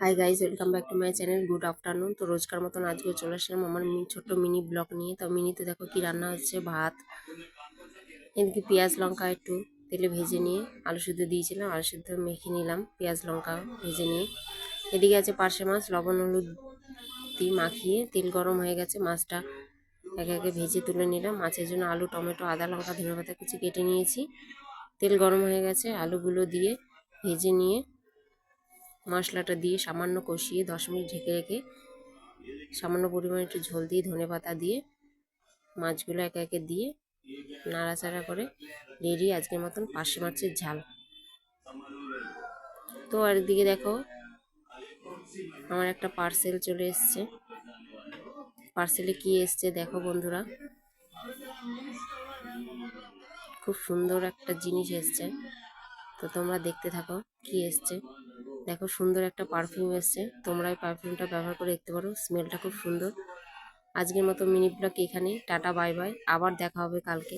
Hi guys, welcome back to my channel. Good afternoon. তো রোজকার মতন আজকে চলে আসলাম আমার ছোট্ট মিনি ব্লগ নিয়ে। তো মিনিতে দেখো কি রান্না হচ্ছে, ভাত, এদিকে পেঁয়াজ লঙ্কা একটু তেলে ভেজে নিয়ে আলু সিদ্ধ দিয়েছিলাম, আলু সিদ্ধ মেখে নিলাম পেঁয়াজ লঙ্কা ভেজে নিয়ে। এদিকে আছে পার্শে মাছ, লবণ হলুদ দিয়ে মাখিয়ে তেল গরম হয়ে গেছে, মাছটা একে একে ভেজে তুলে নিলাম। মাছের জন্য আলু, টমেটো, আদা, লঙ্কা, ধনেপাতা কুচি কেটে নিয়েছি। তেল গরম হয়ে গেছে, আলুগুলো দিয়ে ভেজে নিয়ে মশলাটা দিয়ে সামান্য কষিয়ে 10 মিনিট ঢেকে রেখে সামান্য পরিমাণে একটু ঝোল দিয়ে ধনেপাতা দিয়ে মাছগুলো একে একে দিয়ে নাড়াচাড়া করে রেডি আজকের মতন পার্শে মাছের ঝাল। তো আর দিকে দেখো আমার একটা পার্সেল চলে এসছে। পার্সেলে কি এসছে দেখো বন্ধুরা, খুব সুন্দর একটা জিনিস এসছে। তো তোমরা দেখতে থাকো কি এসছে। দেখো সুন্দর একটা পারফিউম এসছে, তোমরা এই পারফিউমটা ব্যবহার করে দেখতে পারো, স্মেলটা খুব সুন্দর। আজকের মতো মিনি ব্লগ এখানে, টাটা বাই বাই, আবার দেখা হবে কালকে।